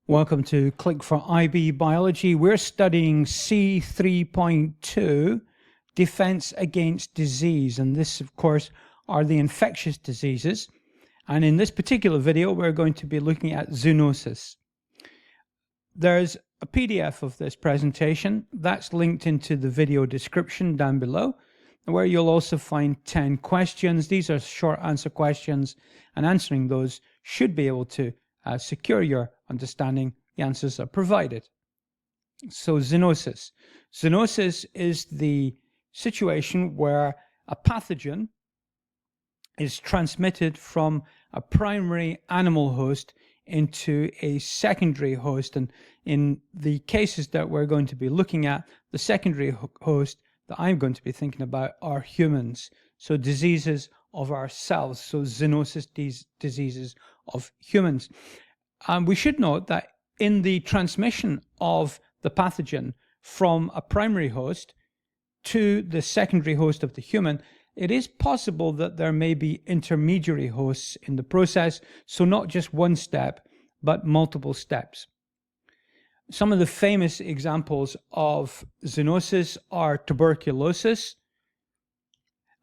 Welcome to Click for IB Biology. We're studying C3.2, Defense Against Disease. And this, of course, are the infectious diseases. And in this particular video, we're going to be looking at zoonosis. There's a PDF of this presentation that's linked into the video description down below, where you'll also find 10 questions. These are short answer questions, and answering those should be able to secure your understanding. The answers are provided. So zoonosis. Zoonosis is the situation where a pathogen is transmitted from a primary animal host into a secondary host. And in the cases that we're going to be looking at, the secondary host that I'm going to be thinking about are humans. So diseases of ourselves. So zoonosis, diseases of humans. We should note that in the transmission of the pathogen from a primary host to the secondary host of the human, it is possible that there may be intermediary hosts in the process, so not just one step, but multiple steps. Some of the famous examples of zoonosis are tuberculosis.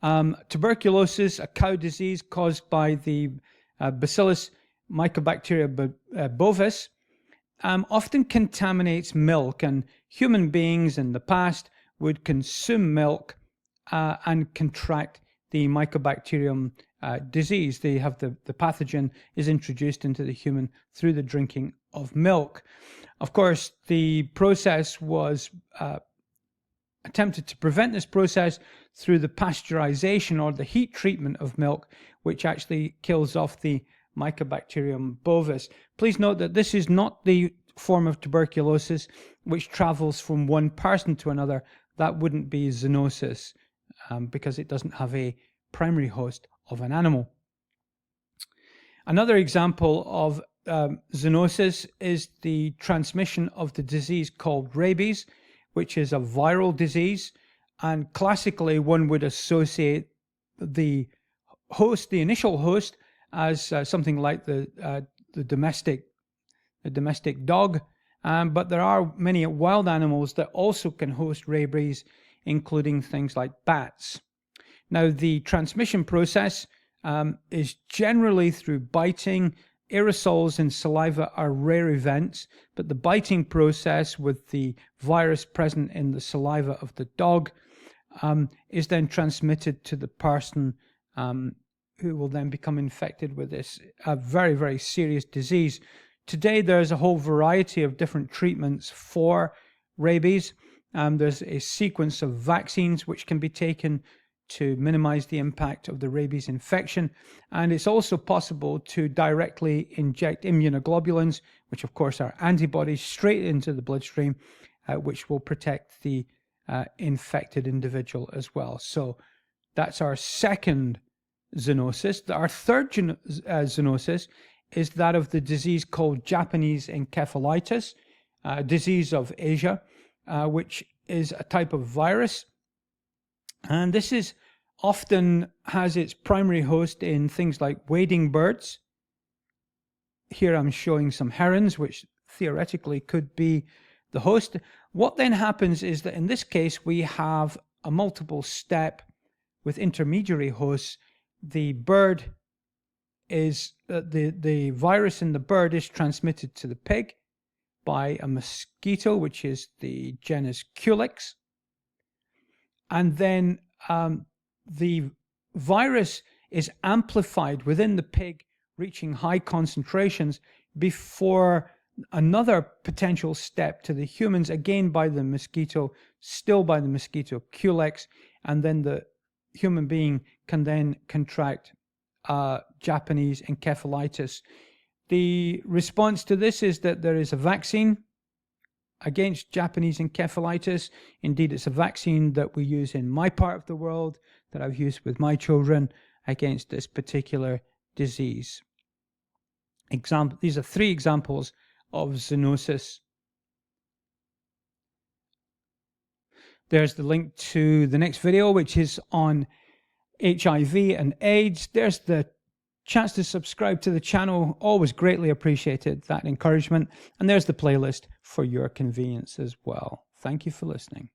Tuberculosis, a cow disease caused by the Bacillus Mycobacteria bovis, often contaminates milk, and human beings in the past would consume milk and contract the Mycobacterium disease. They have the pathogen is introduced into the human through the drinking of milk. Of course, the process was attempted to prevent this process through the pasteurization or the heat treatment of milk, which actually kills off the Mycobacterium bovis. Please note that this is not the form of tuberculosis which travels from one person to another. That wouldn't be zoonosis because it doesn't have a primary host of an animal. Another example of zoonosis is the transmission of the disease called rabies, which is a viral disease. And classically, one would associate the host, the initial host, as something like the domestic dog, but there are many wild animals that also can host rabies, including things like bats. Now, the transmission process is generally through biting. Aerosols in saliva are rare events, but the biting process with the virus present in the saliva of the dog is then transmitted to the person who will then become infected with this very, very serious disease. Today, there's a whole variety of different treatments for rabies. There's a sequence of vaccines which can be taken to minimize the impact of the rabies infection. And it's also possible to directly inject immunoglobulins, which of course are antibodies, straight into the bloodstream, which will protect the infected individual as well. So that's our second zoonosis. Our third zoonosis is that of the disease called Japanese encephalitis, a disease of Asia, which is a type of virus. And this is often has its primary host in things like wading birds. Here I'm showing some herons, which theoretically could be the host. What then happens is that in this case, we have a multiple step with intermediary hosts. The bird is the virus in the bird is transmitted to the pig by a mosquito, which is the genus Culex, and then the virus is amplified within the pig, reaching high concentrations before another potential step to the humans, again by the mosquito, still by the mosquito Culex, and then the human being can then contract Japanese encephalitis. The response to this is that there is a vaccine against Japanese encephalitis. Indeed, it's a vaccine that we use in my part of the world, that I've used with my children against this particular disease. These are three examples of zoonosis. There's the link to the next video, which is on HIV and AIDS. There's the chance to subscribe to the channel, always greatly appreciated, that encouragement. And there's the playlist for your convenience as well. Thank you for listening.